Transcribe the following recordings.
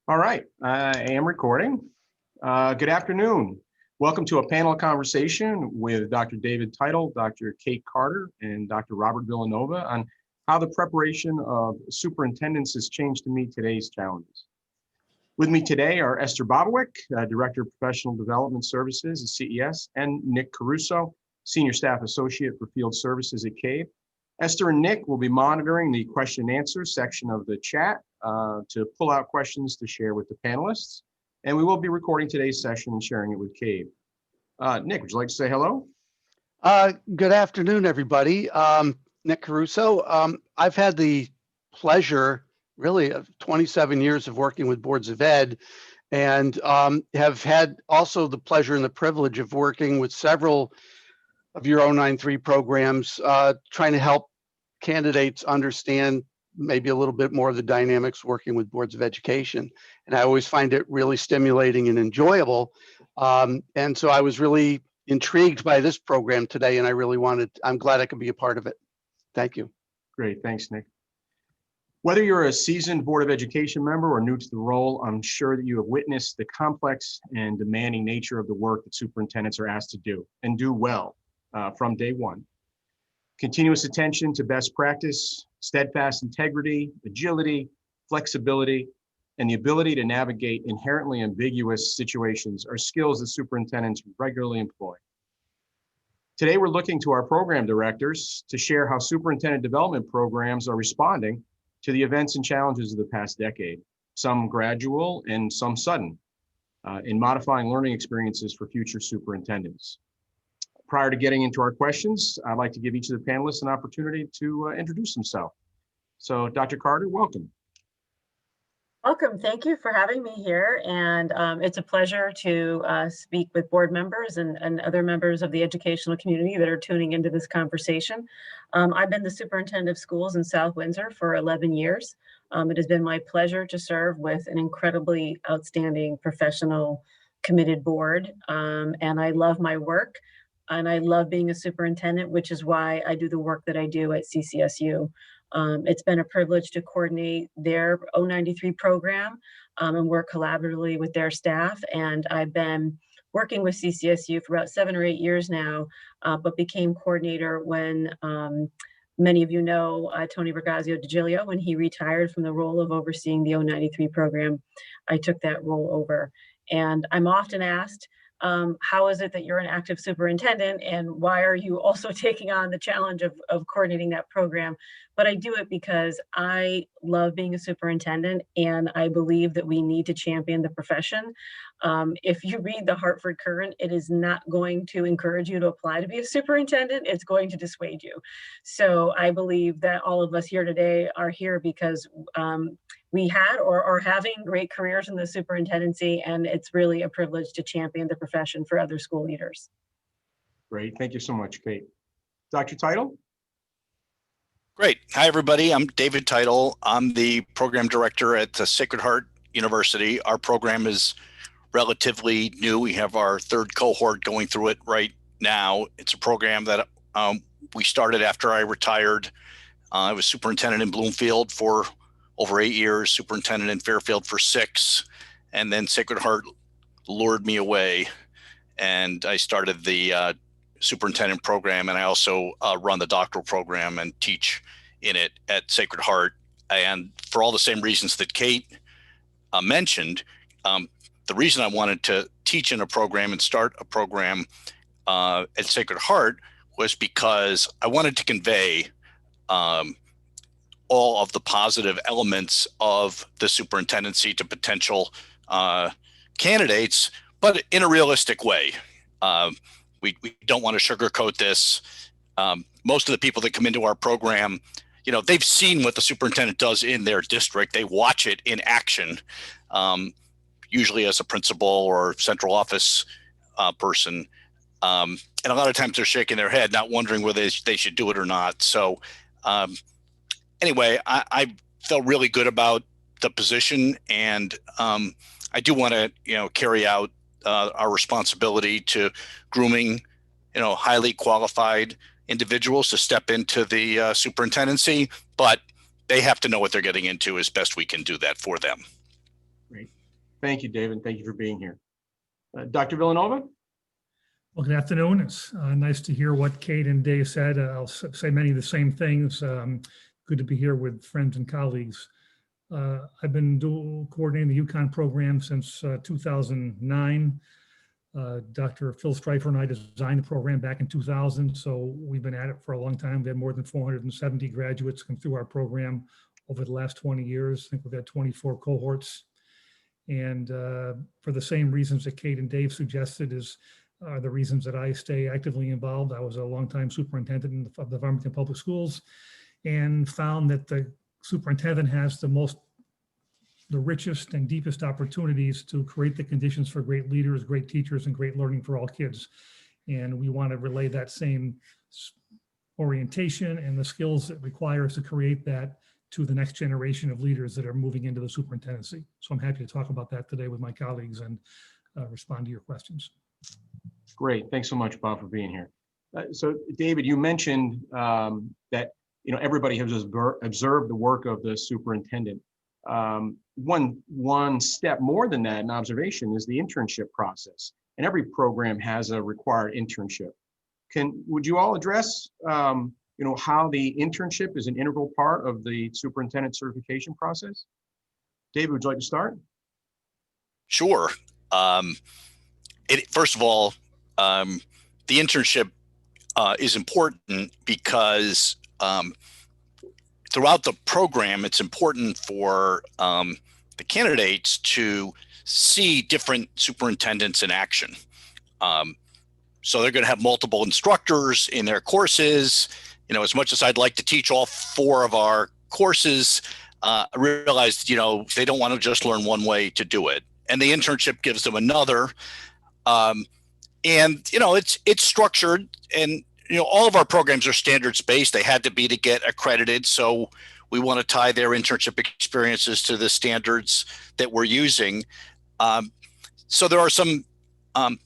All right, I am recording. Good afternoon. Welcome to a panel conversation with Dr. David Title, Dr. Kate Carter, and Dr. Robert Villanova on how the preparation of superintendents has changed to meet today's challenges. With me today are Esther Bobowick, Director of Professional Development Services at CES, and Nick Caruso, Senior Staff Associate for Field Services at CABE. Esther and Nick will be monitoring the question and answer section of the chat to pull out questions to share with the panelists. And we will be recording today's session and sharing it with CABE. Nick, would you like to say hello? Good afternoon, everybody. Nick Caruso. I've had the pleasure, really, of 27 years of working with boards of ed, and have had also the pleasure and the privilege of working with several of your 093 programs, trying to help candidates understand maybe a little bit more of the dynamics working with boards of education. And I always find it really stimulating and enjoyable. And so I was really intrigued by this program today, and I'm glad I could be a part of it. Thank you. Great, thanks, Nick. Whether you're a seasoned Board of Education member or new to the role, I'm sure that you have witnessed the complex and demanding nature of the work that superintendents are asked to do and do well from day one. Continuous attention to best practice, steadfast integrity, agility, flexibility, and the ability to navigate inherently ambiguous situations are skills that superintendents regularly employ. Today, we're looking to our program directors to share how superintendent development programs are responding to the events and challenges of the past decade, some gradual and some sudden, in modifying learning experiences for future superintendents. Prior to getting into our questions, I'd like to give each of the panelists an opportunity to introduce themselves. So Dr. Carter, welcome. Welcome. Thank you for having me here. And it's a pleasure to speak with board members and other members of the educational community that are tuning into this conversation. I've been the superintendent of schools in South Windsor for 11 years. It has been my pleasure to serve with an incredibly outstanding, professional, committed board. And I love my work. And I love being a superintendent, which is why I do the work that I do at CCSU. It's been a privilege to coordinate their 093 program and work collaboratively with their staff. And I've been working with CCSU for about 7 or 8 years now, but became coordinator when many of you know Tony Vergazio DiGilio. When he retired from the role of overseeing the 093 program, I took that role over. And I'm often asked, how is it that you're an active superintendent, and why are you also taking on the challenge of coordinating that program? But I do it because I love being a superintendent, and I believe that we need to champion the profession. If you read the Hartford Courant, it is not going to encourage you to apply to be a superintendent. It's going to dissuade you. So I believe that all of us here today are here because we had or are having great careers in the superintendency, and it's really a privilege to champion the profession for other school leaders. Great, thank you so much, Kate. Dr. Title? Great. Hi, everybody. I'm David Title. I'm the program director at the Sacred Heart University. Our program is relatively new. We have our third cohort going through it right now. It's a program that we started after I retired. I was superintendent in Bloomfield for over 8 years, superintendent in Fairfield for 6, and then Sacred Heart lured me away, and I started the superintendent program, and I also run the doctoral program and teach in it at Sacred Heart. And for all the same reasons that Kate mentioned, the reason I wanted to teach in a program and start a program at Sacred Heart was because I wanted to convey all of the positive elements of the superintendency to potential candidates, but in a realistic way. We don't want to sugarcoat this. Most of the people that come into our program, you know, they've seen what the superintendent does in their district. They watch it in action, usually as a principal or central office person. And a lot of times they're shaking their head, not wondering whether they should do it or not. So anyway, I felt really good about the position, and I do want to, carry out our responsibility to grooming, highly qualified individuals to step into the superintendency, but they have to know what they're getting into as best we can do that for them. Great. Thank you, David. Thank you for being here. Dr. Villanova? Well, good afternoon. It's nice to hear what Kate and Dave said. I'll say many of the same things. Good to be here with friends and colleagues. I've been coordinating the UCONN program since 2009. Dr. Phil Streifer and I designed the program back in 2000, so we've been at it for a long time. We've had more than 470 graduates come through our program over the last 20 years. I think we've had 24 cohorts. And for the same reasons that Kate and Dave suggested is the reasons that I stay actively involved. I was a longtime superintendent of the Farmington Public Schools and found that the superintendent has the richest and deepest opportunities to create the conditions for great leaders, great teachers, and great learning for all kids. And we want to relay that same orientation and the skills it requires to create that to the next generation of leaders that are moving into the superintendency. So I'm happy to talk about that today with my colleagues and respond to your questions. Great. Thanks so much, Bob, for being here. So David, you mentioned that everybody has observed the work of the superintendent. One step more than that in observation is the internship process. And every program has a required internship. Would you all address how the internship is an integral part of the superintendent certification process? David, would you like to start? Sure. First of all, the internship is important because throughout the program, it's important for the candidates to see different superintendents in action. So they're going to have multiple instructors in their courses. As much as I'd like to teach all 4 of our courses, I realized, they don't want to just learn one way to do it. And the internship gives them another. It's structured, and all of our programs are standards based. They had to be to get accredited. So we want to tie their internship experiences to the standards that we're using. So there are some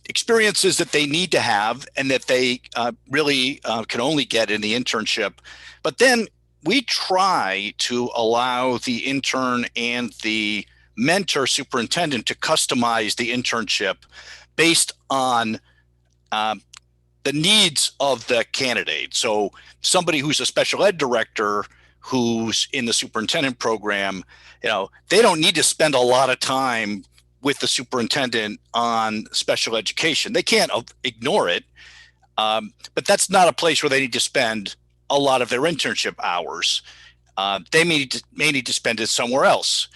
experiences that they need to have and that they really can only get in the internship. But then we try to allow the intern and the mentor superintendent to customize the internship based on the needs of the candidate. So somebody who's a special ed director who's in the superintendent program, they don't need to spend a lot of time with the superintendent on special education. They can't ignore it, but that's not a place where they need to spend a lot of their internship hours. They may need to spend it somewhere else.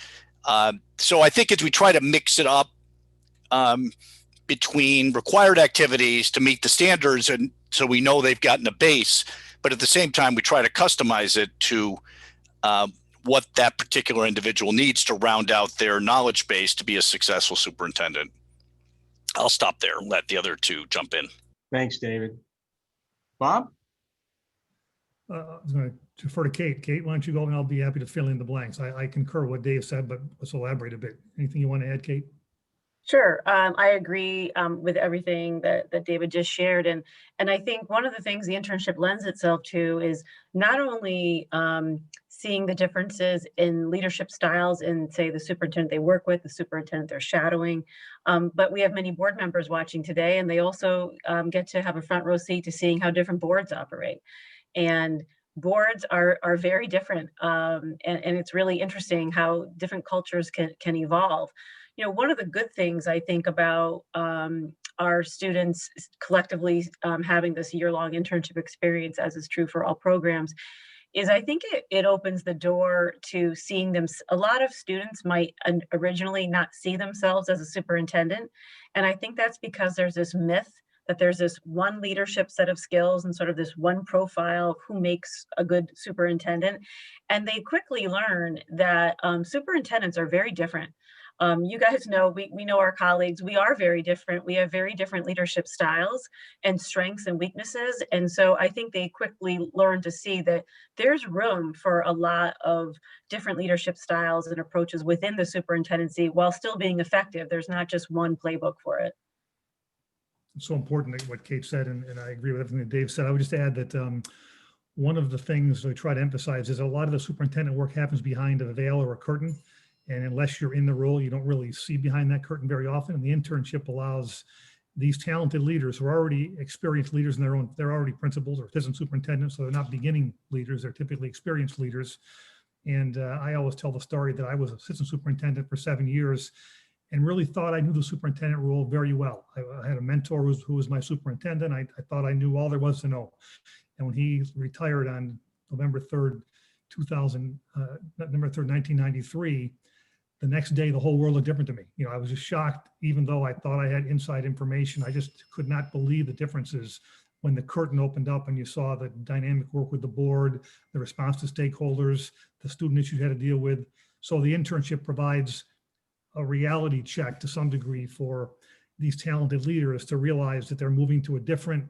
So I think as we try to mix it up between required activities to meet the standards, and so we know they've gotten a base, but at the same time, we try to customize it to what that particular individual needs to round out their knowledge base to be a successful superintendent. I'll stop there and let the other 2 jump in. Thanks, David. Bob? I was going to defer to Kate. Kate, why don't you go, and I'll be happy to fill in the blanks. I concur with what Dave said, but let's elaborate a bit. Anything you want to add, Kate? Sure. I agree with everything that David just shared. And I think one of the things the internship lends itself to is not only seeing the differences in leadership styles in, say, the superintendent they work with, the superintendent they're shadowing, but we have many board members watching today, and they also get to have a front row seat to seeing how different boards operate. And boards are very different. And it's really interesting how different cultures can evolve. One of the good things I think about our students collectively having this year-long internship experience, as is true for all programs, is I think it opens the door to seeing them. A lot of students might originally not see themselves as a superintendent. And I think that's because there's this myth that there's this one leadership set of skills and sort of this one profile of who makes a good superintendent. And they quickly learn that superintendents are very different. You guys know, we know our colleagues, we are very different. We have very different leadership styles and strengths and weaknesses. And so I think they quickly learn to see that there's room for a lot of different leadership styles and approaches within the superintendency while still being effective. There's not just one playbook for it. It's so important what Kate said, and I agree with everything that Dave said. I would just add that one of the things we try to emphasize is a lot of the superintendent work happens behind a veil or a curtain. And unless you're in the role, you don't really see behind that curtain very often. And the internship allows these talented leaders who are already experienced leaders in their own, they're already principals or assistant superintendents, so they're not beginning leaders, they're typically experienced leaders. And I always tell the story that I was assistant superintendent for 7 years and really thought I knew the superintendent role very well. I had a mentor who was my superintendent. I thought I knew all there was to know. And when he retired on November 3rd, 1993, the next day, the whole world looked different to me. You know, I was just shocked, even though I thought I had inside information. I just could not believe the differences when the curtain opened up and you saw the dynamic work with the board, the response to stakeholders, the student issues you had to deal with. So the internship provides a reality check to some degree for these talented leaders to realize that they're moving to a different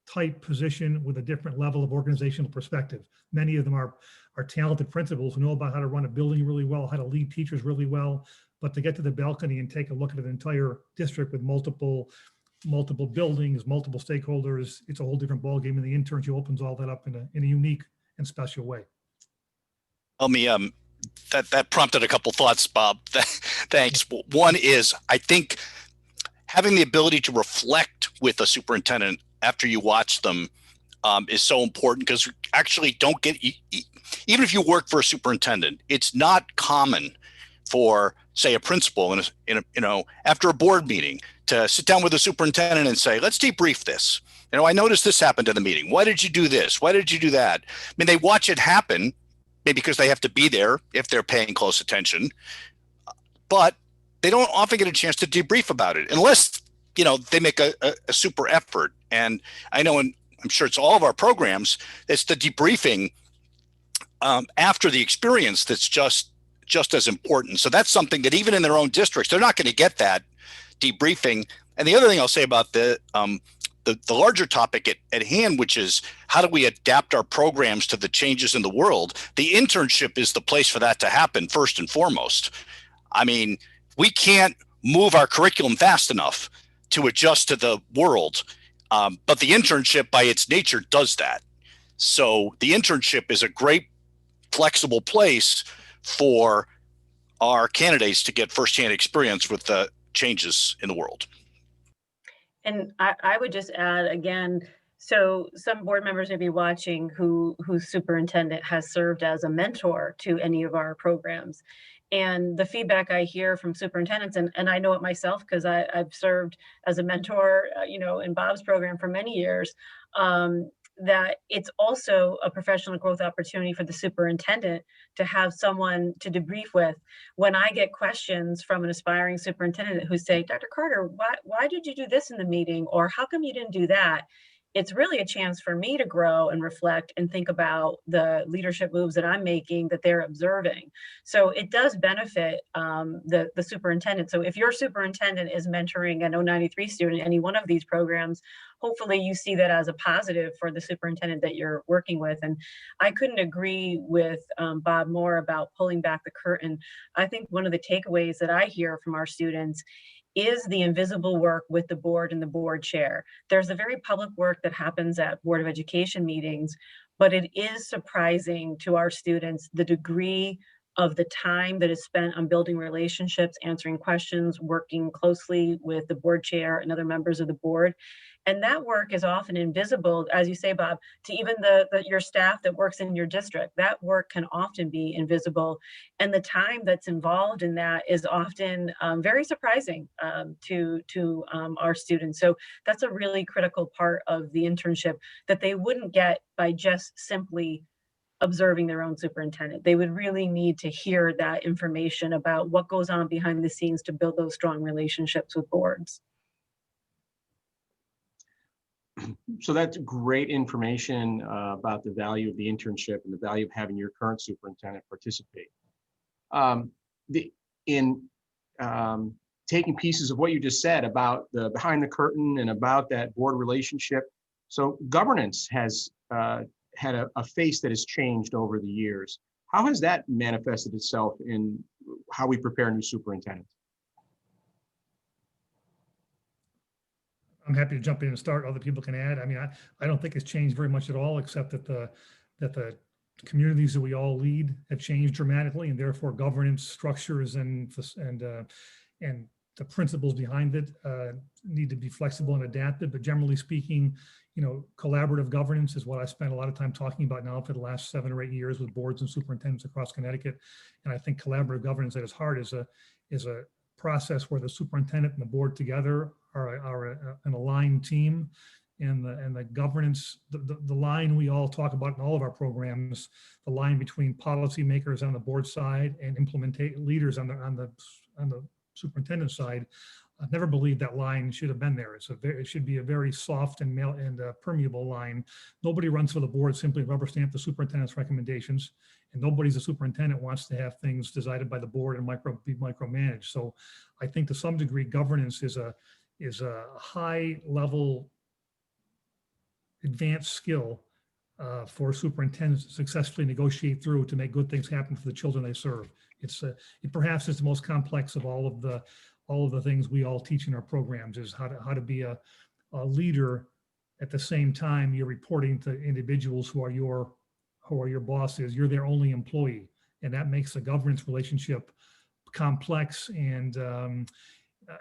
type position with a different level of organizational perspective. Many of them are talented principals who know about how to run a building really well, how to lead teachers really well, but to get to the balcony and take a look at an entire district with multiple buildings, multiple stakeholders, it's a whole different ballgame, and the internship opens all that up in a unique and special way. Tell me, that prompted a couple thoughts, Bob. Thanks. One is, I think having the ability to reflect with a superintendent after you watch them is so important, because actually don't get, even if you work for a superintendent, it's not common for, say, a principal in a after a board meeting to sit down with the superintendent and say, let's debrief this. You know, I noticed this happened in the meeting. Why did you do this? Why did you do that? I mean, they watch it happen, maybe because they have to be there if they're paying close attention, but they don't often get a chance to debrief about it unless, you know, they make a super effort. And I know, and I'm sure it's all of our programs, it's the debriefing after the experience that's just as important. So that's something that even in their own districts, they're not going to get that debriefing. And the other thing I'll say about the larger topic at hand, which is how do we adapt our programs to the changes in the world? The internship is the place for that to happen first and foremost. I mean, we can't move our curriculum fast enough to adjust to the world, but the internship by its nature does that. So the internship is a great flexible place for our candidates to get firsthand experience with the changes in the world. And I would just add again, so some board members may be watching whose superintendent has served as a mentor to any of our programs. And the feedback I hear from superintendents, and I know it myself because I've served as a mentor, you know, in Bob's program for many years, that it's also a professional growth opportunity for the superintendent to have someone to debrief with. When I get questions from an aspiring superintendent who say, Dr. Carter, why did you do this in the meeting? Or how come you didn't do that? It's really a chance for me to grow and reflect and think about the leadership moves that I'm making that they're observing. So it does benefit the superintendent. So if your superintendent is mentoring an 093 student, any one of these programs, hopefully you see that as a positive for the superintendent that you're working with. And I couldn't agree with Bob more about pulling back the curtain. I think one of the takeaways that I hear from our students is the invisible work with the board and the board chair. There's a very public work that happens at Board of Education meetings, but it is surprising to our students the degree of the time that is spent on building relationships, answering questions, working closely with the board chair and other members of the board. And that work is often invisible, as you say, Bob, to even your staff that works in your district. That work can often be invisible. And the time that's involved in that is often very surprising to our students. So that's a really critical part of the internship that they wouldn't get by just simply observing their own superintendent. They would really need to hear that information about what goes on behind the scenes to build those strong relationships with boards. So that's great information about the value of the internship and the value of having your current superintendent participate. Taking pieces of what you just said about the behind the curtain and about that board relationship. So governance has had a face that has changed over the years. How has that manifested itself in how we prepare new superintendents? I'm happy to jump in and start. Other people can add. I mean, I don't think it's changed very much at all, except that the communities that we all lead have changed dramatically, and therefore governance structures and the principles behind it need to be flexible and adapted. But generally speaking, collaborative governance is what I spent a lot of time talking about now for the last 7 or 8 years with boards and superintendents across Connecticut. And I think collaborative governance at its heart is a process where the superintendent and the board together are an aligned team. And the governance, the line we all talk about in all of our programs, the line between policymakers on the board side and leaders on the superintendent side, I've never believed that line should have been there. It should be a very soft and permeable line. Nobody runs for the board simply rubber stamp the superintendent's recommendations, and nobody's a superintendent wants to have things decided by the board and be micromanaged. So I think to some degree governance is a high level advanced skill for superintendents to successfully negotiate through to make good things happen for the children they serve. It perhaps is the most complex of all of the things we all teach in our programs, is how to be a leader. At the same time, you're reporting to individuals who are your bosses. You're their only employee, and that makes the governance relationship complex. And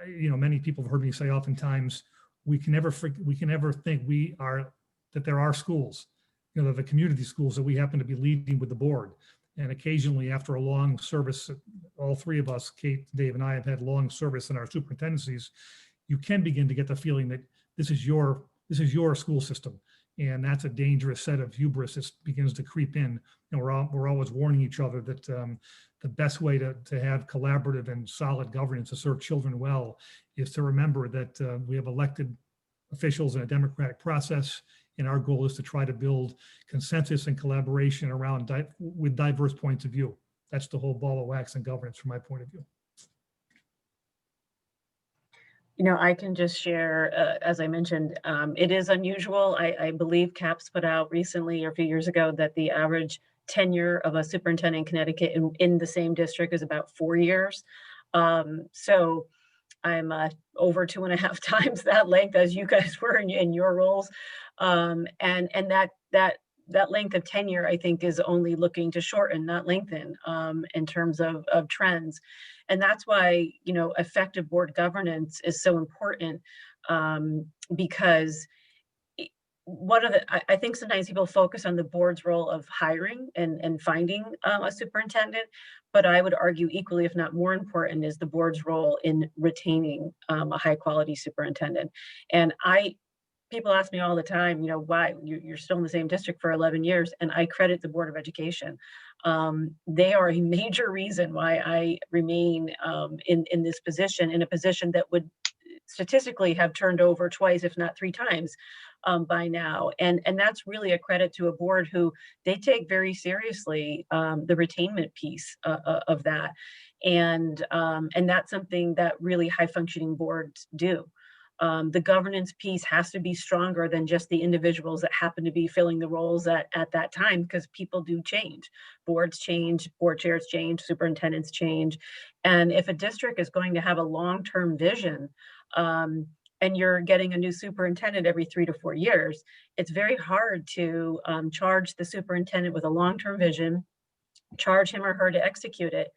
many people have heard me say oftentimes, we can never think that there are schools, the community schools that we happen to be leading with the board. And occasionally after a long service, all three of us, Kate, Dave, and I have had long service in our superintendencies, you can begin to get the feeling that this is your school system. And that's a dangerous set of hubris that begins to creep in. And we're always warning each other that the best way to have collaborative and solid governance to serve children well is to remember that we have elected officials in a democratic process. And our goal is to try to build consensus and collaboration around with diverse points of view. That's the whole ball of wax in governance from my point of view. I can just share, as I mentioned, it is unusual. I believe CAPS put out recently or a few years ago that the average tenure of a superintendent in Connecticut in the same district is about 4 years. So I'm over 2.5 times that length as you guys were in your roles. And that length of tenure, I think, is only looking to shorten, not lengthen, in terms of trends. And that's why, effective board governance is so important, because I think sometimes people focus on the board's role of hiring and finding a superintendent, but I would argue equally, if not more important, is the board's role in retaining a high quality superintendent. And people ask me all the time, why you're still in the same district for 11 years, and I credit the Board of Education. They are a major reason why I remain in this position, in a position that would statistically have turned over twice, if not 3 times by now. And that's really a credit to a board who they take very seriously the retainment piece of that. And that's something that really high functioning boards do. The governance piece has to be stronger than just the individuals that happen to be filling the roles at that time, because people do change. Boards change, board chairs change, superintendents change. And if a district is going to have a long-term vision, and you're getting a new superintendent every 3 to 4 years, it's very hard to charge the superintendent with a long-term vision, charge him or her to execute it,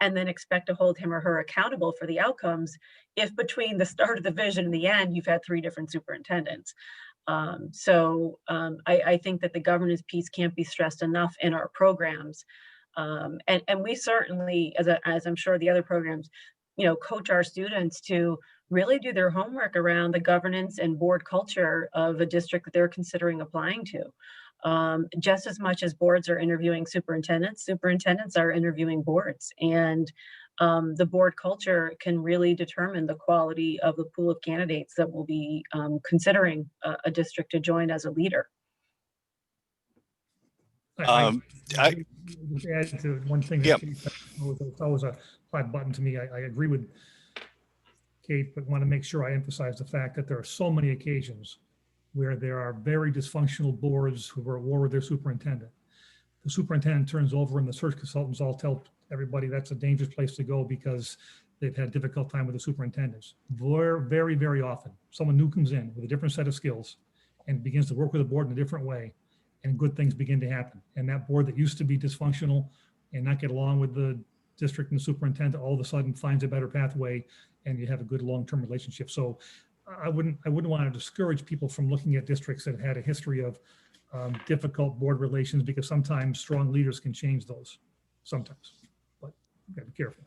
and then expect to hold him or her accountable for the outcomes if between the start of the vision and the end, you've had 3 different superintendents. So I think that the governance piece can't be stressed enough in our programs. And we certainly, as I'm sure the other programs, coach our students to really do their homework around the governance and board culture of a district that they're considering applying to. Just as much as boards are interviewing superintendents, superintendents are interviewing boards. And the board culture can really determine the quality of the pool of candidates that will be considering a district to join as a leader. I add to one thing. Yep. It's always a hot button to me. I agree with Kate, but want to make sure I emphasize the fact that there are so many occasions where there are very dysfunctional boards who are at war with their superintendent. The superintendent turns over and the search consultants all tell everybody that's a dangerous place to go because they've had a difficult time with the superintendents. Very, very often, someone new comes in with a different set of skills and begins to work with the board in a different way. and good things begin to happen. And that board that used to be dysfunctional and not get along with the district and the superintendent all of a sudden finds a better pathway, and you have a good long-term relationship. So I wouldn't want to discourage people from looking at districts that had a history of difficult board relations, because sometimes strong leaders can change those sometimes, but you gotta be careful.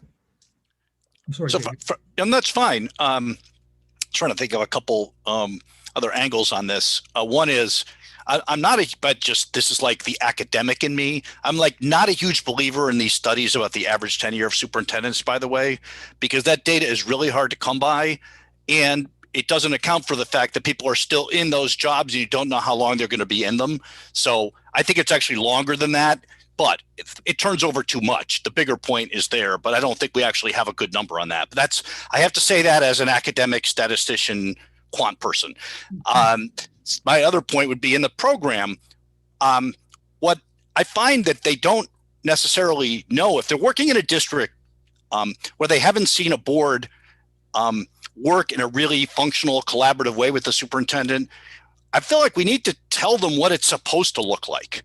I'm sorry. So, David. and that's fine. Trying to think of a couple other angles on this. One is, I'm not but just, this is like the academic in me. I'm like not a huge believer in these studies about the average tenure of superintendents, by the way, because that data is really hard to come by. And it doesn't account for the fact that people are still in those jobs and you don't know how long they're going to be in them. So I think it's actually longer than that, but it turns over too much. The bigger point is there, but I don't think we actually have a good number on that. But I have to say that as an academic statistician, quant person. My other point would be in the program, what I find that they don't necessarily know, if they're working in a district where they haven't seen a board work in a really functional, collaborative way with the superintendent, I feel like we need to tell them what it's supposed to look like.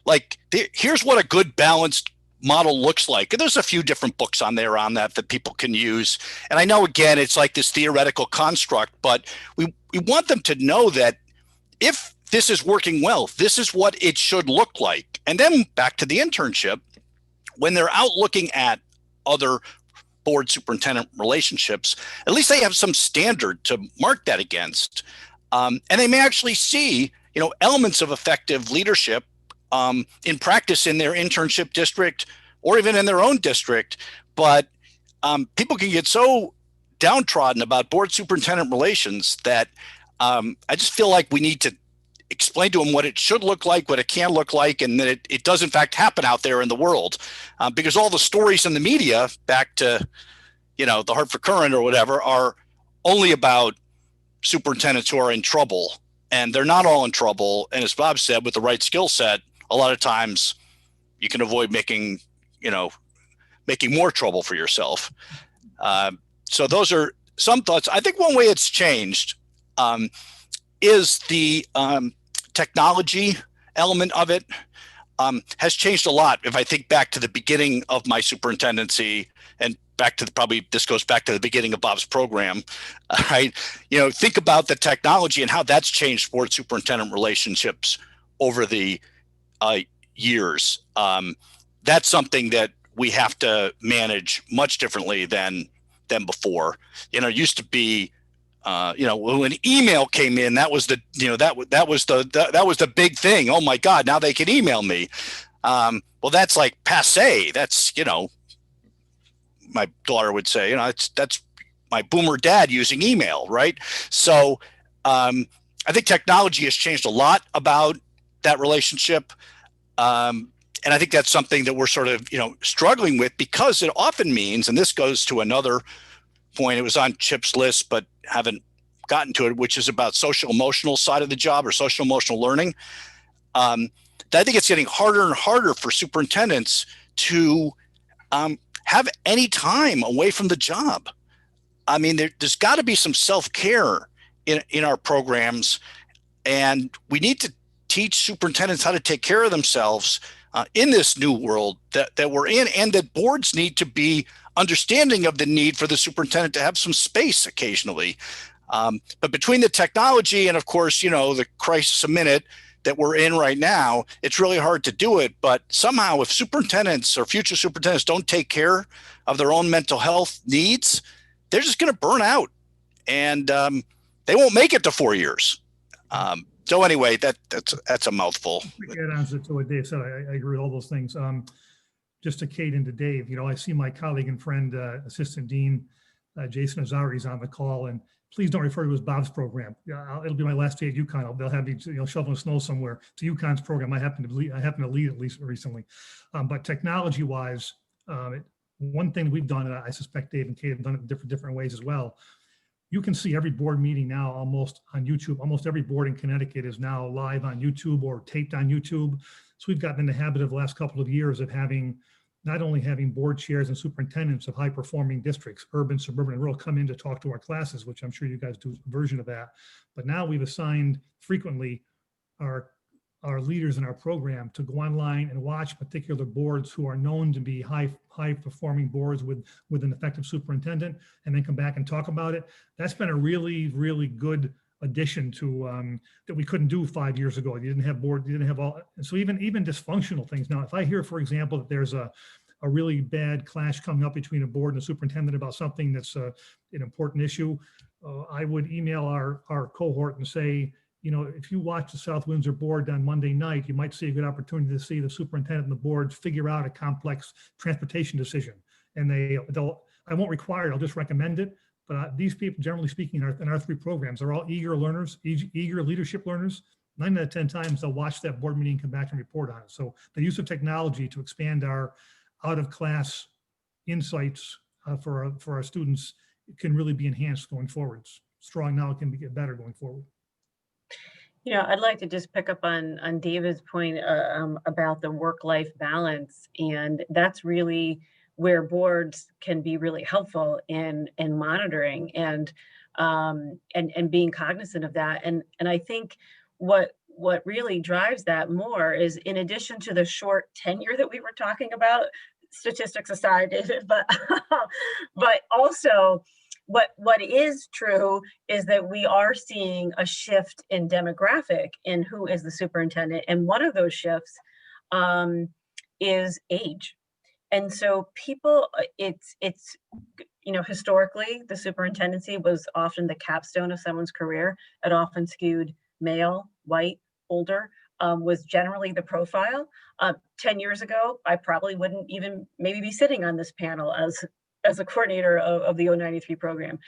Like, here's what a good balanced model looks like. And there's a few different books on there on that people can use. And I know, again, it's like this theoretical construct, but we want them to know that if this is working well, this is what it should look like. And then back to the internship, when they're out looking at other board superintendent relationships, at least they have some standard to mark that against. And they may actually see, elements of effective leadership in practice in their internship district or even in their own district. But people can get so downtrodden about board superintendent relations that I just feel like we need to explain to them what it should look like, what it can look like, and that it does in fact happen out there in the world. Because all the stories in the media, back to, the Hartford Courant or whatever, are only about superintendents who are in trouble. And they're not all in trouble. And as Bob said, with the right skill set, a lot of times you can avoid making more trouble for yourself. So those are some thoughts. I think one way it's changed is the technology element of it has changed a lot. If I think back to the beginning of my superintendency and back to this goes back to the beginning of Bob's program, right? Think about the technology and how that's changed board superintendent relationships over the years. That's something that we have to manage much differently than before. It used to be, when email came in, that was the big thing. Oh my God, now they can email me. Well, that's like passé. That's, my daughter would say, that's my boomer dad using email, right? So I think technology has changed a lot about that relationship. And I think that's something that we're sort of, struggling with, because it often means, and this goes to another point, it was on Chip's list, but haven't gotten to it, which is about social emotional side of the job, or social emotional learning. I think it's getting harder and harder for superintendents to have any time away from the job. I mean, there's got to be some self-care in our programs, and we need to teach superintendents how to take care of themselves in this new world that we're in, and that boards need to be understanding of the need for the superintendent to have some space occasionally. But between the technology and, of course, the crisis a minute that we're in right now, it's really hard to do it. But somehow, if superintendents or future superintendents don't take care of their own mental health needs, they're just going to burn out, and they won't make it to 4 years. So anyway, that's a mouthful. Add on to what Dave said, I agree with all those things. Just to Kate and to Dave, I see my colleague and friend, Assistant Dean Jason Azari is on the call, and please don't refer to it as Bob's program. It'll be my last day at UConn. They'll have me, shoveling snow somewhere. It's UConn's program. I happen to lead at least recently. But technology-wise, one thing we've done, and I suspect Dave and Kate have done it in different ways as well. You can see every board meeting now almost on YouTube. Almost every board in Connecticut is now live on YouTube or taped on YouTube. So we've gotten in the habit of the last couple of years of not only having board chairs and superintendents of high performing districts, urban, suburban, and rural, come in to talk to our classes, which I'm sure you guys do a version of that. But now we've assigned frequently our our leaders in our program to go online and watch particular boards who are known to be high performing boards with an effective superintendent, and then come back and talk about it. That's been a really, really good addition to that we couldn't do 5 years ago. You didn't have board, you didn't have all. And so even dysfunctional things. Now, if I hear, for example, that there's a really bad clash coming up between a board and a superintendent about something that's an important issue, I would email our cohort and say, you know, if you watch the South Windsor board on Monday night, you might see a good opportunity to see the superintendent and the board figure out a complex transportation decision. And I won't require it, I'll just recommend it. But these people, generally speaking, in our 3 programs, are all eager learners, eager leadership learners. 9 out of 10 times they'll watch that board meeting and come back and report on it. So the use of technology to expand our out of class insights for our students can really be enhanced going forwards. Strong now, it can get better going forward. You know, I'd like to just pick up on David's point about the work-life balance, and that's really where boards can be really helpful in monitoring and being cognizant of that. And I think what really drives that more is, in addition to the short tenure that we were talking about, statistics aside, David, but also what is true is that we are seeing a shift in demographic in who is the superintendent. And one of those shifts is age. And so people, it's, you know, historically, the superintendency was often the capstone of someone's career. It often skewed male, white, older, was generally the profile. 10 years ago, I probably wouldn't even maybe be sitting on this panel as a coordinator of the 093 program.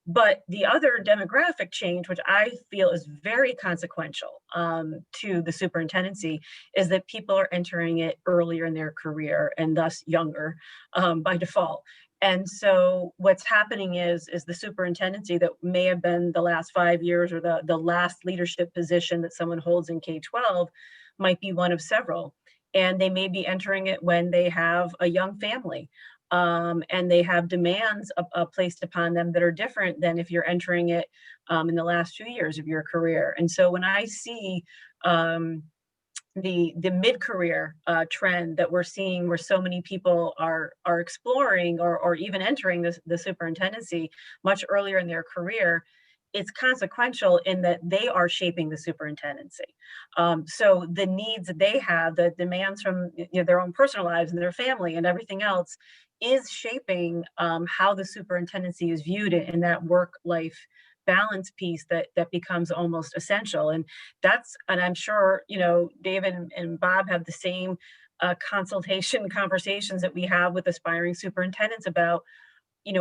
But the other demographic change, which I feel is very consequential to the superintendency, is that people are entering it earlier in their career and thus younger by default. And so what's happening is the superintendency that may have been the last 5 years or the last leadership position that someone holds in K-12 might be one of several. And they may be entering it when they have a young family. And they have demands placed upon them that are different than if you're entering it in the last few years of your career. And so when I see the mid-career trend that we're seeing, where so many people are exploring or even entering the superintendency much earlier in their career, it's consequential in that they are shaping the superintendency. So the needs that they have, the demands from their own personal lives and their family and everything else, is shaping how the superintendency is viewed in that work-life balance piece that becomes almost essential. And I'm sure, David and Bob have the same conversations that we have with aspiring superintendents about,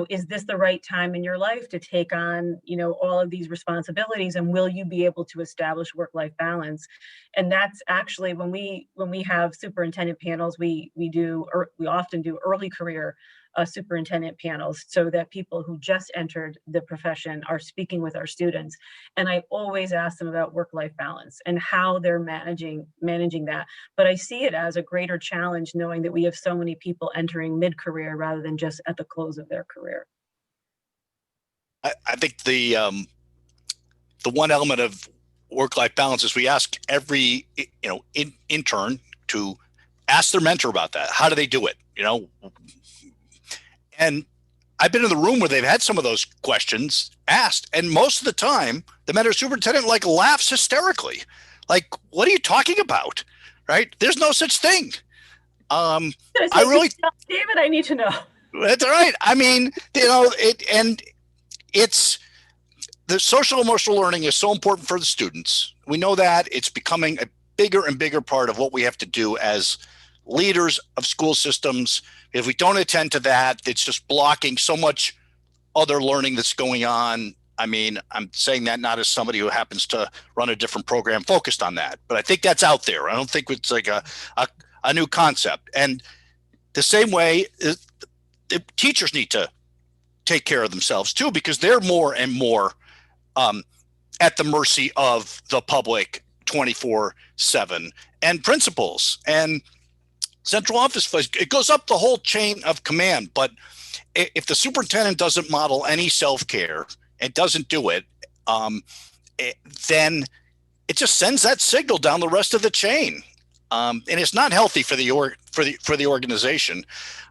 is this the right time in your life to take on, all of these responsibilities, and will you be able to establish work-life balance? And that's actually when we have superintendent panels, we often do early career superintendent panels, so that people who just entered the profession are speaking with our students. And I always ask them about work-life balance and how they're managing that. But I see it as a greater challenge, knowing that we have so many people entering mid-career rather than just at the close of their career. I think the one element of work-life balance is we ask every intern to ask their mentor about that. How do they do it? And I've been in the room where they've had some of those questions asked, and most of the time, the mentor superintendent laughs hysterically. Like, what are you talking about? Right? There's no such thing. I really, David, I need to know. That's all right. I mean, it's the social emotional learning is so important for the students. We know that it's becoming a bigger and bigger part of what we have to do as leaders of school systems. If we don't attend to that, it's just blocking so much other learning that's going on. I mean, I'm saying that not as somebody who happens to run a different program focused on that, but I think that's out there. I don't think it's like a new concept. And the same way, the teachers need to take care of themselves too, because they're more and more at the mercy of the public 24/7, and principals and central office. It goes up the whole chain of command. But if the superintendent doesn't model any self-care and doesn't do it, then it just sends that signal down the rest of the chain. And it's not healthy for the organization.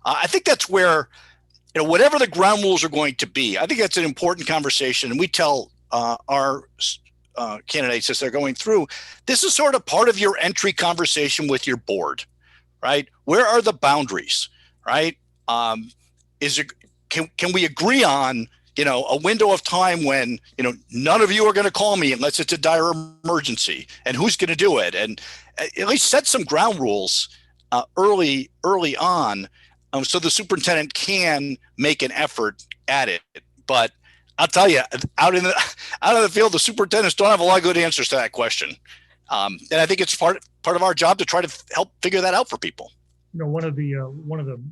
I think that's where, whatever the ground rules are going to be, I think that's an important conversation. And we tell our candidates as they're going through, this is sort of part of your entry conversation with your board, right? Where are the boundaries, right? Can we agree on, a window of time when, none of you are going to call me unless it's a dire emergency, and who's going to do it? And at least set some ground rules early on, so the superintendent can make an effort at it. But I'll tell you, out in the field, the superintendents don't have a lot of good answers to that question. And I think it's part of our job to try to help figure that out for people. One of the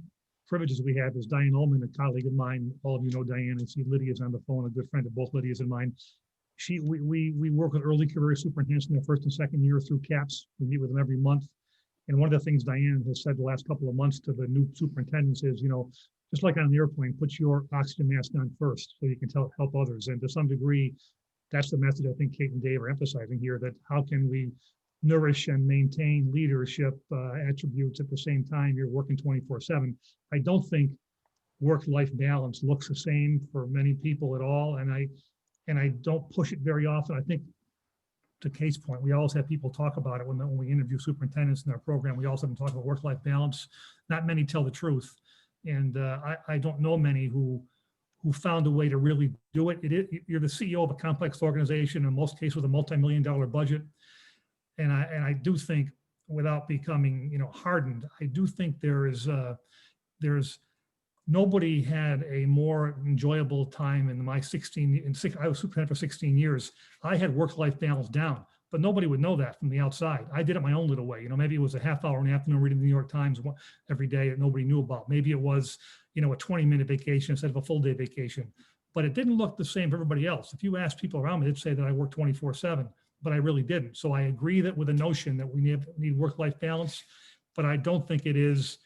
privileges we have is Diane Ullman, a colleague of mine. All of you know Diane. I see Lydia's on the phone, a good friend of both Lydia's and mine. We work with early career superintendents in their first and second year through CAPS. We meet with them every month. And one of the things Diane has said the last couple of months to the new superintendents is, just like on the airplane, put your oxygen mask on first so you can help others. And to some degree, that's the message I think Kate and Dave are emphasizing here, that how can we nourish and maintain leadership attributes at the same time you're working 24/7. I don't think work-life balance looks the same for many people at all. And I don't push it very often. I think, to Kate's point, we always have people talk about it when we interview superintendents in our program. We also have them talk about work-life balance. Not many tell the truth. And I don't know many who found a way to really do it. You're the CEO of a complex organization, in most cases with a multi-million-dollar budget. And I do think, without becoming hardened, I do think there's nobody had a more enjoyable time in my I was superintendent for 16 years. I had work-life balance down, but nobody would know that from the outside. I did it my own little way. Maybe it was a half hour in the afternoon reading the New York Times every day that nobody knew about. Maybe it was, a 20-minute vacation instead of a full day vacation, but it didn't look the same for everybody else. If you ask people around me, they'd say that I work 24/7, but I really didn't. So I agree that with the notion that we need work-life balance, but I don't think it is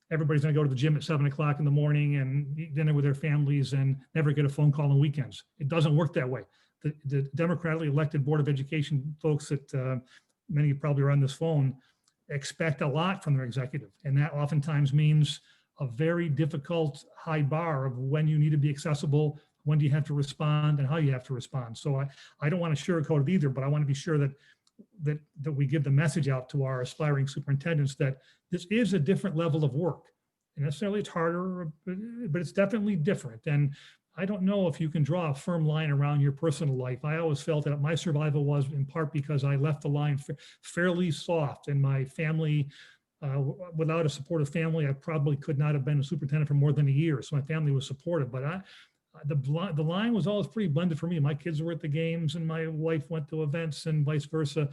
everybody's going to go to the gym at 7 o'clock in the morning and eat dinner with their families and never get a phone call on weekends. It doesn't work that way. The democratically elected Board of Education folks that many probably are on this phone expect a lot from their executive. And that oftentimes means a very difficult high bar of when you need to be accessible, when do you have to respond, and how you have to respond. So I don't want to sugarcoat it either, but I want to be sure that we give the message out to our aspiring superintendents that this is a different level of work. And necessarily it's harder, but it's definitely different. And I don't know if you can draw a firm line around your personal life. I always felt that my survival was in part because I left the line fairly soft, and my family, without a supportive family, I probably could not have been a superintendent for more than a year. So my family was supportive, but the line was always pretty blended for me. My kids were at the games and my wife went to events and vice versa,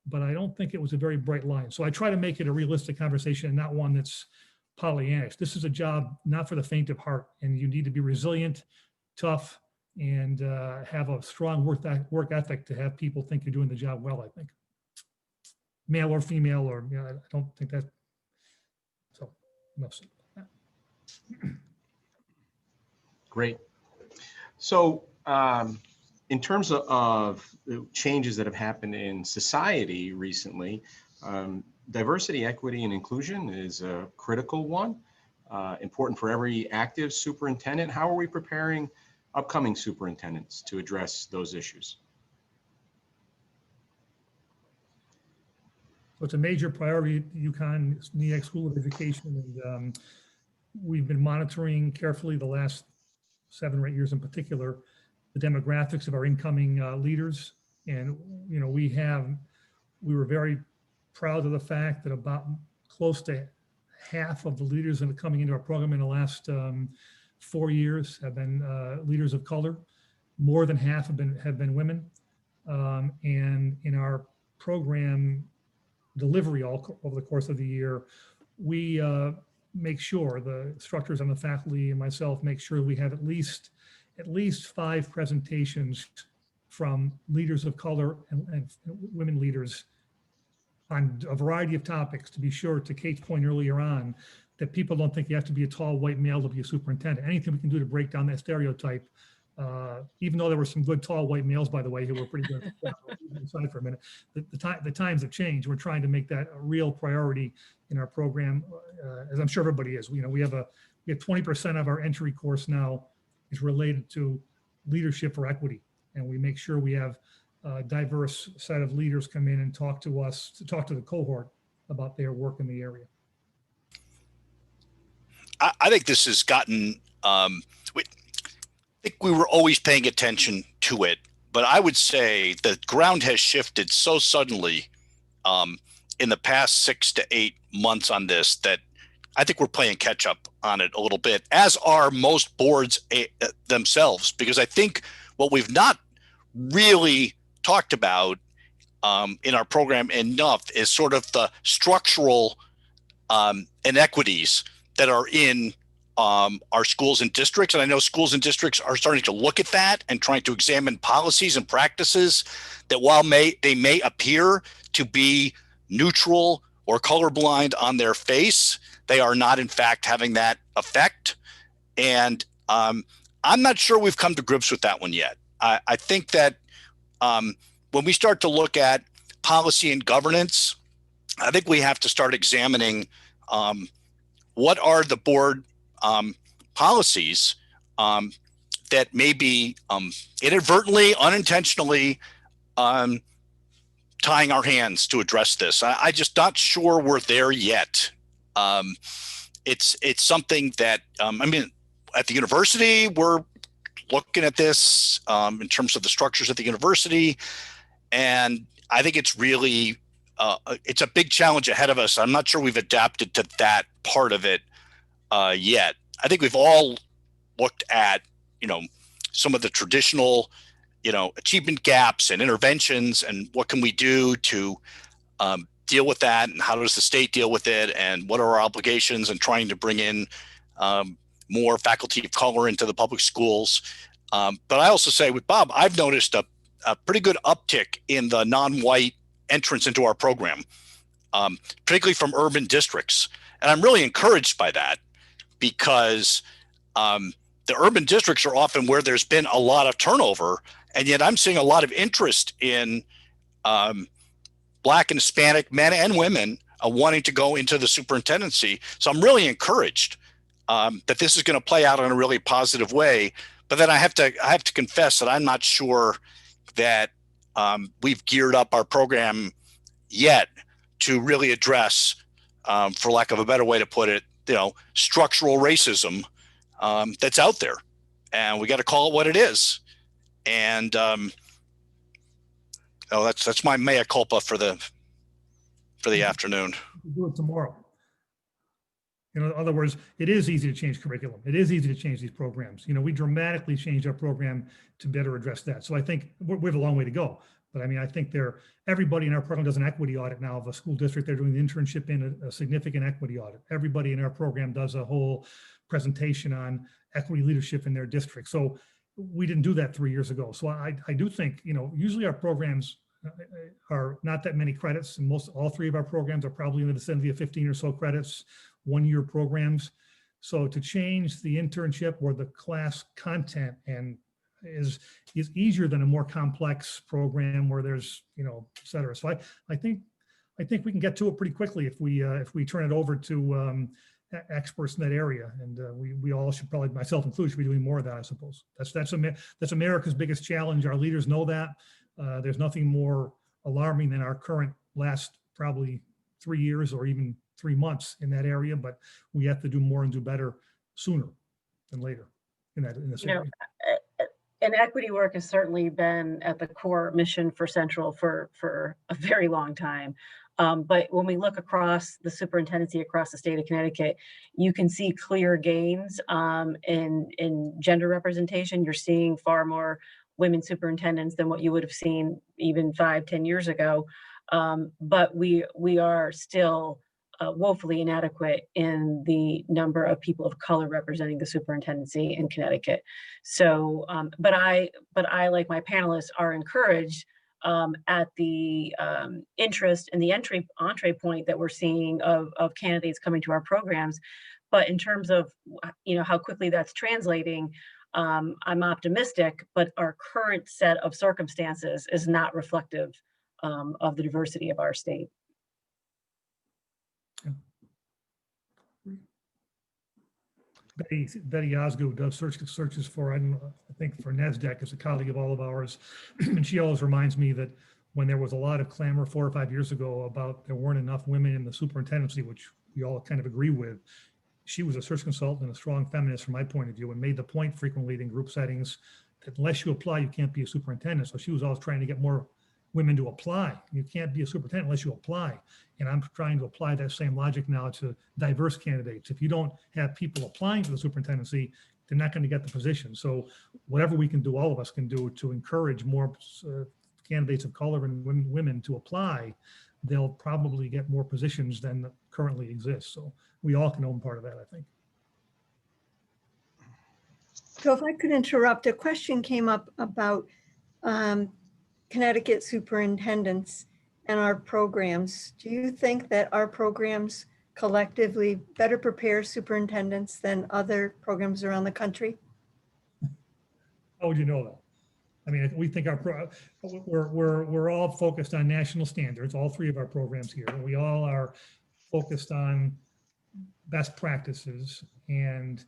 but I don't think it was a very bright line. So I try to make it a realistic conversation and not one that's Pollyannish. This is a job not for the faint of heart, and you need to be resilient, tough, and have a strong work ethic to have people think you're doing the job well, I think. Male or female, or I don't think that. So, enough said about that. Great. So in terms of changes that have happened in society recently, diversity, equity, and inclusion is a critical one, important for every active superintendent. How are we preparing upcoming superintendents to address those issues? So it's a major priority at UCONN, NEAC School of Education, and we've been monitoring carefully the last 7 or 8 years in particular, the demographics of our incoming leaders. And, we were very proud of the fact that about close to half of the leaders that are coming into our program in the last 4 years have been leaders of color. More than half have been women. And in our program delivery all over the course of the year, we make sure the instructors and the faculty and myself make sure we have at least 5 presentations from leaders of color and women leaders on a variety of topics, to be sure, to Kate's point earlier on, that people don't think you have to be a tall white male to be a superintendent. Anything we can do to break down that stereotype, Even though there were some good tall white males, by the way, who were pretty good. Aside for a minute, the times have changed. We're trying to make that a real priority in our program, as I'm sure everybody is. You know, we have 20% of our entry course now is related to leadership for equity, and we make sure we have a diverse set of leaders come in and talk to us, to talk to the cohort about their work in the area. I think this has gotten, I think we were always paying attention to it, but I would say the ground has shifted so suddenly in the past 6 to 8 months on this that I think we're playing catch up on it a little bit, as are most boards themselves, because I think what we've not really talked about in our program enough is sort of the structural inequities that are in our schools and districts. And I know schools and districts are starting to look at that and trying to examine policies and practices that, while they may appear to be neutral or colorblind on their face, they are not in fact having that effect. And I'm not sure we've come to grips with that one yet. I think that when we start to look at policy and governance, I think we have to start examining what are the board policies that may be inadvertently, unintentionally tying our hands to address this. I just not sure we're there yet. It's something that, I mean, at the university, we're looking at this in terms of the structures at the university. And I think it's really, it's a big challenge ahead of us. I'm not sure we've adapted to that part of it yet. I think we've all looked at, some of the traditional, achievement gaps and interventions, and what can we do to deal with that, and how does the state deal with it, and what are our obligations, and trying to bring in more faculty of color into the public schools. But I also say with Bob, I've noticed a pretty good uptick in the non-white entrance into our program, particularly from urban districts. And I'm really encouraged by that, because the urban districts are often where there's been a lot of turnover, and yet I'm seeing a lot of interest in Black and Hispanic men and women wanting to go into the superintendency. So I'm really encouraged that this is going to play out in a really positive way. But then I have to confess that I'm not sure that we've geared up our program yet to really address, for lack of a better way to put it, structural racism that's out there, and we got to call it what it is. And that's my mea culpa for the afternoon. We'll do it tomorrow. In other words, it is easy to change curriculum. It is easy to change these programs. We dramatically changed our program to better address that. So I think we have a long way to go. But I mean, I think everybody in our program does an equity audit now of a school district. They're doing the internship in a significant equity audit. Everybody in our program does a whole presentation on equity leadership in their district. So we didn't do that 3 years ago. So I do think, usually our programs are not that many credits, and all three of our programs are probably in the vicinity of 15 or so credits, 1-year programs. So to change the internship or the class content is easier than a more complex program where there's, et cetera. So I think we can get to it pretty quickly if we turn it over to experts in that area. And we all should probably, myself included, should be doing more of that, I suppose. That's America's biggest challenge. Our leaders know that. There's nothing more alarming than our current last probably 3 years or even 3 months in that area, but we have to do more and do better sooner than later in this area. And equity work has certainly been at the core mission for Central for a very long time. But when we look across the superintendency across the state of Connecticut, you can see clear gains in gender representation. You're seeing far more women superintendents than what you would have seen even 5-10 years ago. But we are still woefully inadequate in the number of people of color representing the superintendency in Connecticut. So, but I, like my panelists, are encouraged at the interest and the entree point that we're seeing of candidates coming to our programs. But in terms of, how quickly that's translating, I'm optimistic, but our current set of circumstances is not reflective of the diversity of our state. Betty Osgood does searches for, I think for NASDAQ, is a colleague of all of ours. And she always reminds me that when there was a lot of clamor 4 or 5 years ago about there weren't enough women in the superintendency, which we all kind of agree with, she was a search consultant and a strong feminist from my point of view, and made the point frequently in group settings that unless you apply, you can't be a superintendent. So she was always trying to get more women to apply. You can't be a superintendent unless you apply. And I'm trying to apply that same logic now to diverse candidates. If you don't have people applying to the superintendency, they're not going to get the position. So whatever we can do, all of us can do to encourage more candidates of color and women to apply, they'll probably get more positions than currently exist. So we all can own part of that, I think. So if I could interrupt, a question came up about Connecticut superintendents and our programs. Do you think that our programs collectively better prepare superintendents than other programs around the country? How would you know that? I mean, we think we're all focused on national standards, all 3 of our programs here. We all are focused on best practices. And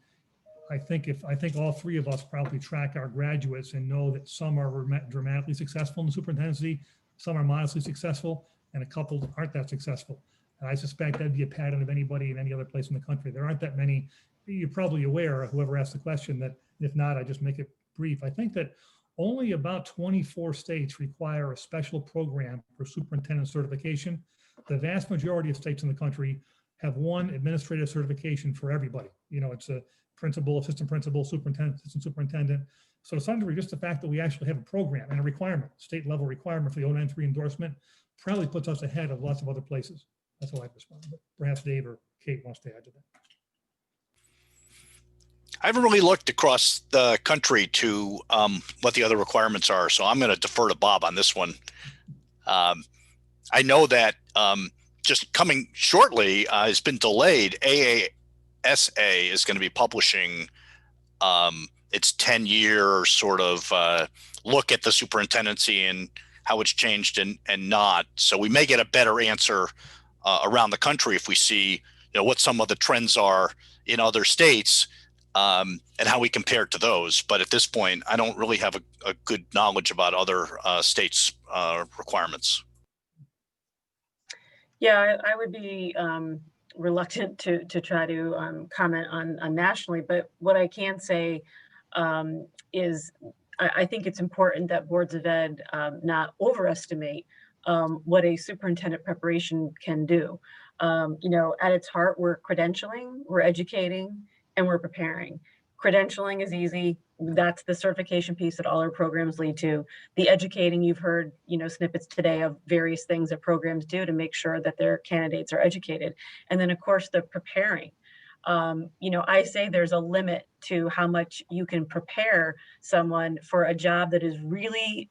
I think all 3 of us probably track our graduates and know that some are dramatically successful in the superintendency, some are modestly successful, and a couple aren't that successful. And I suspect that'd be a pattern of anybody in any other place in the country. There aren't that many. You're probably aware, whoever asked the question, that if not, I just make it brief. I think that only about 24 states require a special program for superintendent certification. The vast majority of states in the country have one administrative certification for everybody. You know, it's a principal, assistant principal, superintendent, assistant superintendent. So to some degree, just the fact that we actually have a program and a requirement, state level requirement for the 093 endorsement, probably puts us ahead of lots of other places. That's how I respond. But perhaps Dave or Kate wants to add to that. I haven't really looked across the country to what the other requirements are, so I'm going to defer to Bob on this one. I know that just coming shortly, it's been delayed. AASA is going to be publishing its 10-year sort of look at the superintendency and how it's changed and not. So we may get a better answer around the country if we see, what some of the trends are in other states. And how we compare to those. But at this point, I don't really have a good knowledge about other states' requirements. Yeah, I would be reluctant to try to comment on nationally, but what I can say is I think it's important that boards of ed not overestimate what a superintendent preparation can do. At its heart, we're credentialing, we're educating, and we're preparing. Credentialing is easy. That's the certification piece that all our programs lead to. The educating, you've heard, snippets today of various things that programs do to make sure that their candidates are educated. And then of course the preparing. I say there's a limit to how much you can prepare someone for a job that is really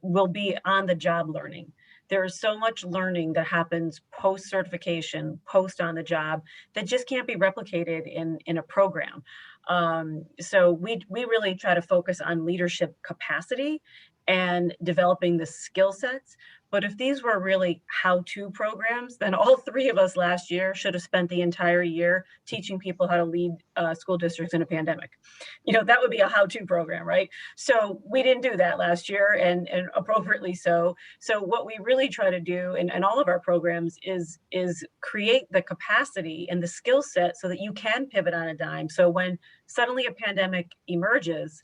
will be on the job learning. There is so much learning that happens post-certification, post on the job, that just can't be replicated in a program. So we really try to focus on leadership capacity and developing the skill sets. But if these were really how-to programs, then all 3 of us last year should have spent the entire year teaching people how to lead school districts in a pandemic. That would be a how-to program, right? So we didn't do that last year, and appropriately so. So what we really try to do in all of our programs is create the capacity and the skill set so that you can pivot on a dime. So when suddenly a pandemic emerges,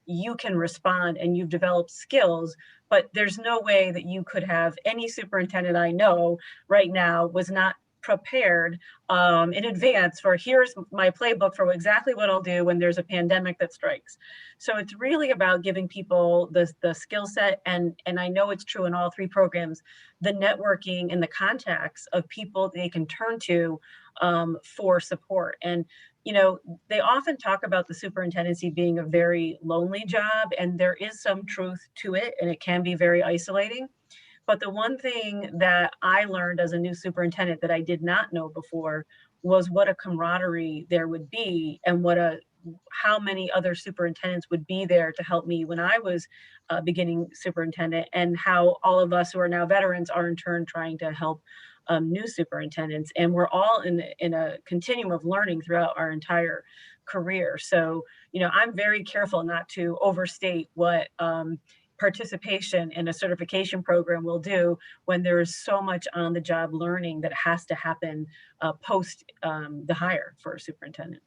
you can respond and you've developed skills. But there's no way that you could have any superintendent I know right now was not prepared in advance for here's my playbook for exactly what I'll do when there's a pandemic that strikes. So it's really about giving people the skill set, and I know it's true in all 3 programs, the networking and the contacts of people they can turn to for support. And they often talk about the superintendency being a very lonely job, and there is some truth to it, and it can be very isolating. But the one thing that I learned as a new superintendent that I did not know before was what a camaraderie there would be, and what a how many other superintendents would be there to help me when I was beginning superintendent, and how all of us who are now veterans are in turn trying to help new superintendents. And we're all in a continuum of learning throughout our entire career. So, you know, I'm very careful not to overstate what participation in a certification program will do when there is so much on the job learning that has to happen post the hire for a superintendent.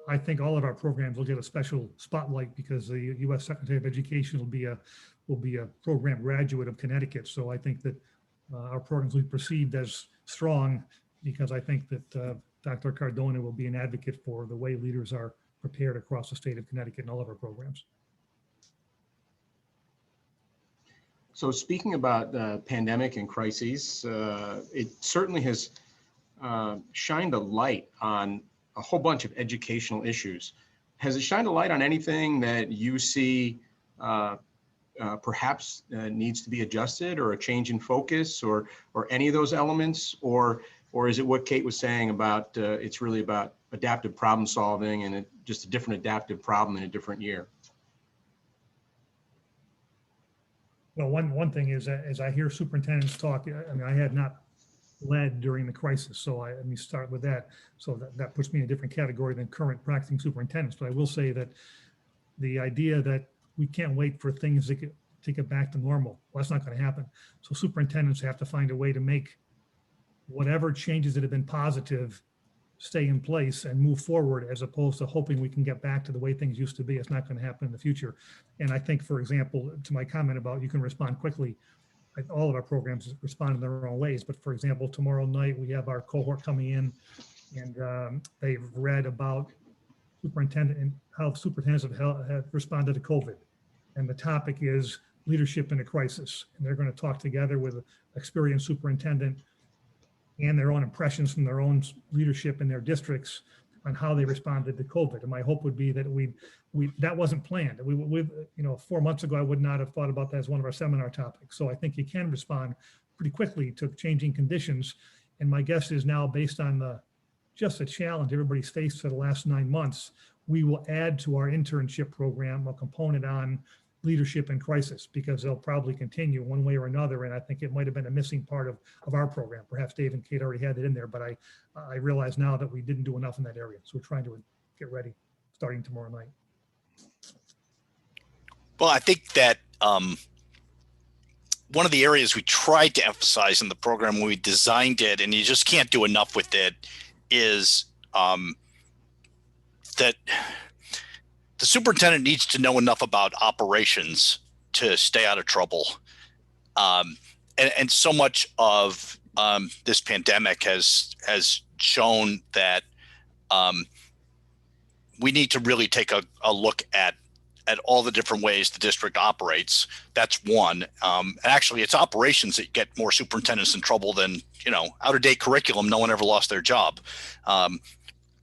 I think all of our programs will get a special spotlight because the U.S. Secretary of Education will be a program graduate of Connecticut. So I think that our programs will be perceived as strong because I think that Dr. Cardona will be an advocate for the way leaders are prepared across the state of Connecticut in all of our programs. So speaking about pandemic and crises, it certainly has shined a light on a whole bunch of educational issues. Has it shined a light on anything that you see perhaps needs to be adjusted, or a change in focus, or any of those elements, or is it what Kate was saying about it's really about adaptive problem solving and just a different adaptive problem in a different year? Well, one thing is that as I hear superintendents talk, I mean, I had not led during the crisis, so let me start with that. So that puts me in a different category than current practicing superintendents. But I will say that the idea that we can't wait for things to get back to normal, well, that's not going to happen. So superintendents have to find a way to make whatever changes that have been positive stay in place and move forward, as opposed to hoping we can get back to the way things used to be. It's not going to happen in the future. And I think, for example, to my comment about you can respond quickly, all of our programs respond in their own ways. But for example, tomorrow night we have our cohort coming in, and they've read about superintendent and how superintendents have responded to COVID. And the topic is leadership in a crisis. And they're going to talk together with an experienced superintendent and their own impressions from their own leadership in their districts on how they responded to COVID. And my hope would be that that wasn't planned. We, you know, 4 months ago, I would not have thought about that as one of our seminar topics. So I think you can respond pretty quickly to changing conditions. And my guess is now, based on just the challenge everybody's faced for the last 9 months, we will add to our internship program a component on leadership in crisis, because they'll probably continue one way or another. And I think it might have been a missing part of our program. Perhaps Dave and Kate already had it in there, but I realize now that we didn't do enough in that area. So we're trying to get ready starting tomorrow night. Well, I think that one of the areas we tried to emphasize in the program when we designed it, and you just can't do enough with it, is that the superintendent needs to know enough about operations to stay out of trouble. And so much of this pandemic has shown that we need to really take a look at all the different ways the district operates. That's one. And actually, it's operations that get more superintendents in trouble than, you know, out-of-date curriculum. No one ever lost their job.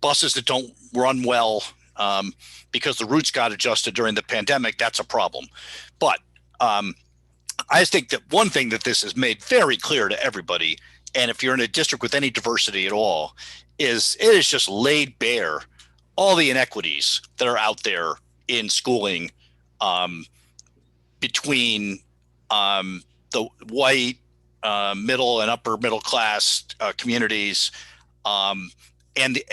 Buses that don't run well because the routes got adjusted during the pandemic, that's a problem. But I think that one thing that this has made very clear to everybody, and if you're in a district with any diversity at all, is it is just laid bare all the inequities that are out there in schooling between the white, middle and upper middle class communities and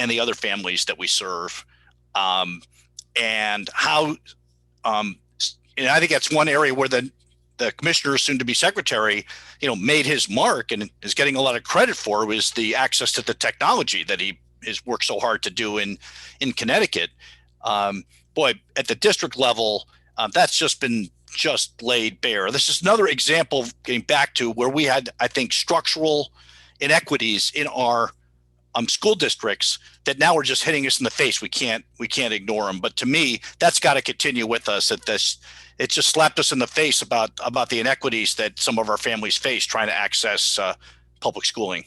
the other families that we serve. And how, and I think that's one area where the commissioner, soon to be secretary, you know, made his mark and is getting a lot of credit for, was the access to the technology that he has worked so hard to do in Connecticut. Boy, at the district level, that's just been laid bare. This is another example of getting back to where we had, I think, structural inequities in our school districts that now are just hitting us in the face. We can't ignore them. But to me, that's got to continue with us. It just slapped us in the face about the inequities that some of our families face trying to access public schooling.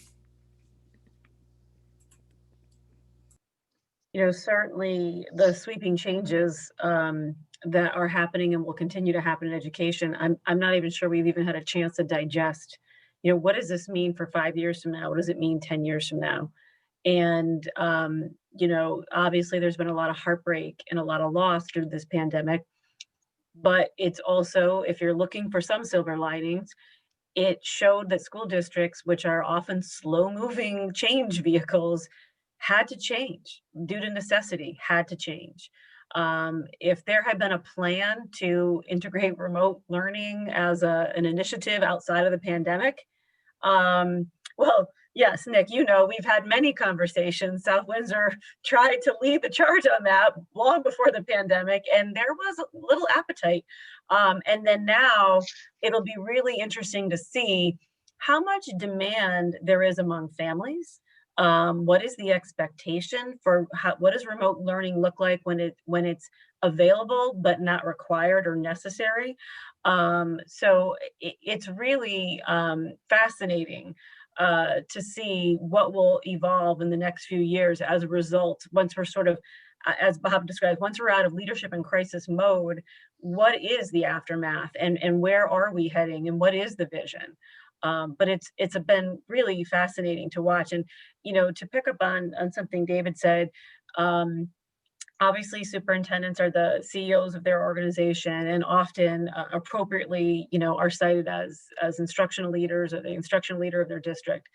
You know, certainly the sweeping changes that are happening and will continue to happen in education, I'm not even sure we've even had a chance to digest, you know, what does this mean for 5 years from now? What does it mean 10 years from now? And Obviously there's been a lot of heartbreak and a lot of loss through this pandemic, but it's also, if you're looking for some silver linings, it showed that school districts, which are often slow-moving change vehicles, had to change due to necessity, had to change. If there had been a plan to integrate remote learning as an initiative outside of the pandemic, well, yes, Nick, we've had many conversations. South Windsor tried to lead the charge on that long before the pandemic, and there was a little appetite. And then now it'll be really interesting to see how much demand there is among families. What is the expectation for what does remote learning look like when it's available but not required or necessary? So it's really fascinating to see what will evolve in the next few years as a result. Once we're sort of, as Bob described, once we're out of leadership and crisis mode, what is the aftermath, and where are we heading, and what is the vision? But it's been really fascinating to watch. And to pick up on something David said, obviously superintendents are the CEOs of their organization, and often appropriately, are cited as instructional leaders or the instructional leader of their district.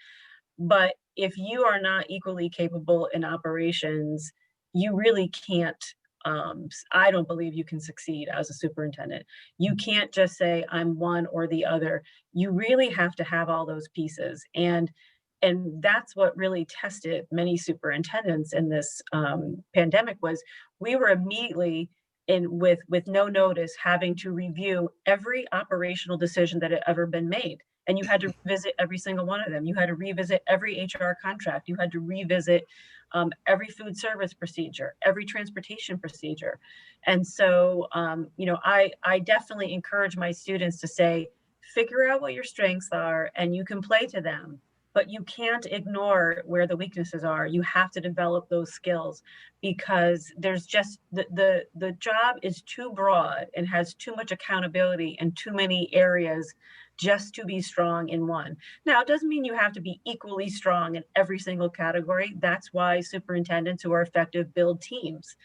But if you are not equally capable in operations, you really can't, I don't believe you can succeed as a superintendent. You can't just say, I'm one or the other. You really have to have all those pieces. And that's what really tested many superintendents in this pandemic. Was we were immediately with no notice having to review every operational decision that had ever been made. And you had to revisit every single one of them. You had to revisit every HR contract. You had to revisit every food service procedure, every transportation procedure. And so, I definitely encourage my students to say, figure out what your strengths are and you can play to them. But you can't ignore where the weaknesses are. You have to develop those skills, because there's just the job is too broad and has too much accountability in too many areas just to be strong in one. Now, it doesn't mean you have to be equally strong in every single category. That's why superintendents who are effective build teams.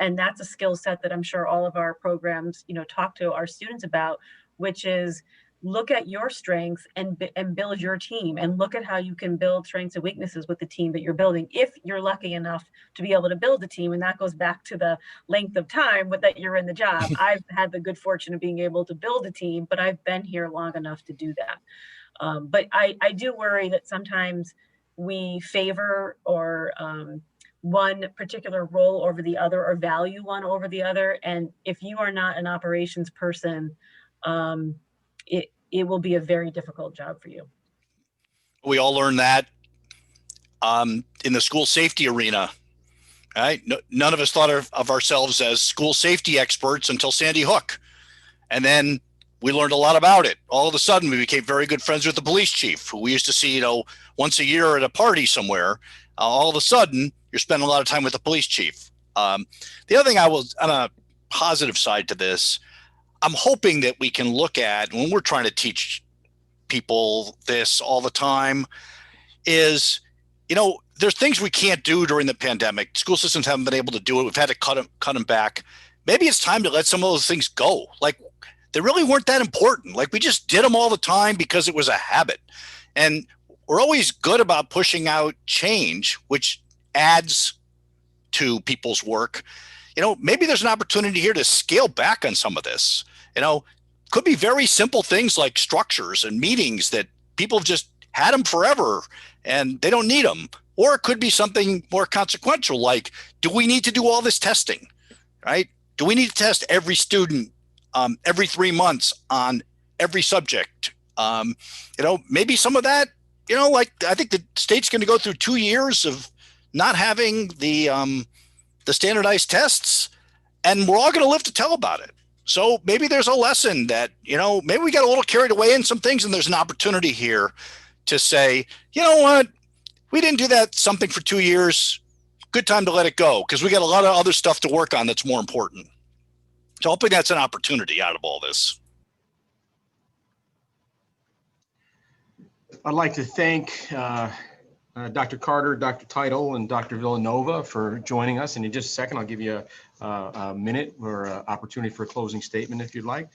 And that's a skill set that I'm sure all of our programs, talk to our students about, which is look at your strengths and build your team, and look at how you can build strengths and weaknesses with the team that you're building, if you're lucky enough to be able to build a team. And that goes back to the length of time that you're in the job. I've had the good fortune of being able to build a team, but I've been here long enough to do that. But I do worry that sometimes we favor or one particular role over the other, or value one over the other. And if you are not an operations person, it will be a very difficult job for you. We all learned that in the school safety arena. Right? None of us thought of ourselves as school safety experts until Sandy Hook. And then we learned a lot about it. All of a sudden, we became very good friends with the police chief, who we used to see, once a year at a party somewhere. All of a sudden, you're spending a lot of time with the police chief. The other thing on a positive side to this, I'm hoping that we can look at, when we're trying to teach people this all the time, is, there's things we can't do during the pandemic. School systems haven't been able to do it. We've had to cut them back. Maybe it's time to let some of those things go. Like, they really weren't that important. Like, we just did them all the time because it was a habit. And we're always good about pushing out change, which adds to people's work. Maybe there's an opportunity here to scale back on some of this. Could be very simple things like structures and meetings that people have just had them forever and they don't need them. Or it could be something more consequential, like, do we need to do all this testing, right? Do we need to test every student every 3 months on every subject? Maybe some of that, like, I think the state's going to go through 2 years of not having the standardized tests, and we're all going to live to tell about it. So maybe there's a lesson that, maybe we got a little carried away in some things, and there's an opportunity here to say, you know what, we didn't do that something for 2 years. Good time to let it go, because we got a lot of other stuff to work on that's more important. So hopefully that's an opportunity out of all this. I'd like to thank Dr. Carter, Dr. Title, and Dr. Villanova for joining us. And in just a second, I'll give you a minute or opportunity for a closing statement if you'd like.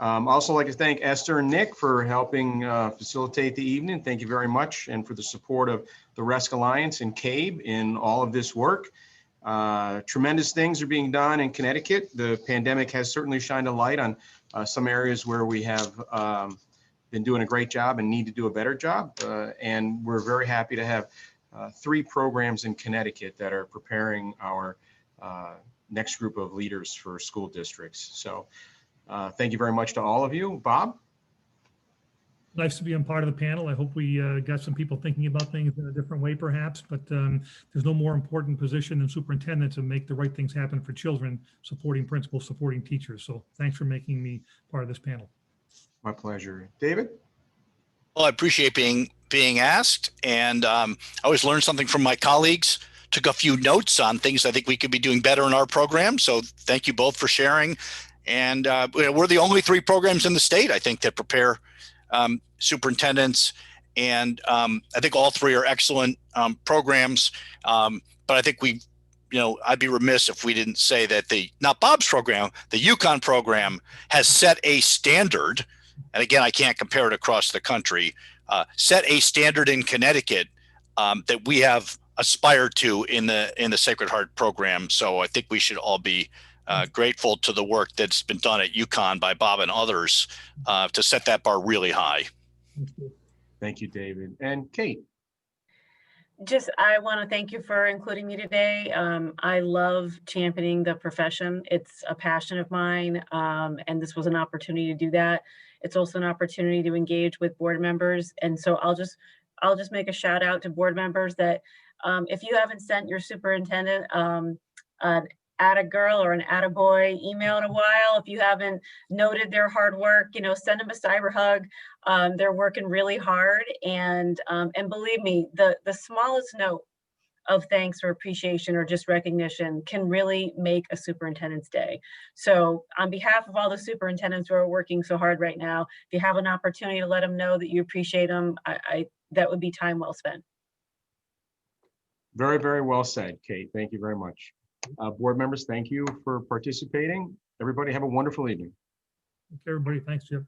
I'd also like to thank Esther and Nick for helping facilitate the evening. Thank you very much. And for the support of the RESC Alliance and CABE in all of this work. Tremendous things are being done in Connecticut. The pandemic has certainly shined a light on some areas where we have been doing a great job and need to do a better job. And we're very happy to have 3 programs in Connecticut that are preparing our next group of leaders for school districts. So thank you very much to all of you. Bob? Nice to be on part of the panel. I hope we got some people thinking about things in a different way perhaps, but there's no more important position than superintendent to make the right things happen for children, supporting principals, supporting teachers. So thanks for making me part of this panel. My pleasure. David? Well, I appreciate being asked, and I always learn something from my colleagues. Took a few notes on things I think we could be doing better in our program. So thank you both for sharing. And we're the only 3 programs in the state, I think, that prepare superintendents. And I think all 3 are excellent programs. But I think I'd be remiss if we didn't say that not Bob's program, the UCONN program has set a standard. And again, I can't compare it across the country, set a standard in Connecticut that we have aspired to in the Sacred Heart program. So I think we should all be grateful to the work that's been done at UCONN by Bob and others to set that bar really high. Thank you, David. And Kate? I want to thank you for including me today. I love championing the profession. It's a passion of mine, and this was an opportunity to do that. It's also an opportunity to engage with board members. And so I'll just make a shout out to board members that if you haven't sent your superintendent an atta girl or an atta boy email in a while, if you haven't noted their hard work, send them a cyber hug. They're working really hard, and believe me, the smallest note of thanks or appreciation or just recognition can really make a superintendent's day. So on behalf of all the superintendents who are working so hard right now, if you have an opportunity to let them know that you appreciate them, that would be time well spent. Very, very well said, Kate. Thank you very much. Board members, thank you for participating. Everybody have a wonderful evening. Okay, everybody. Thanks, Jim.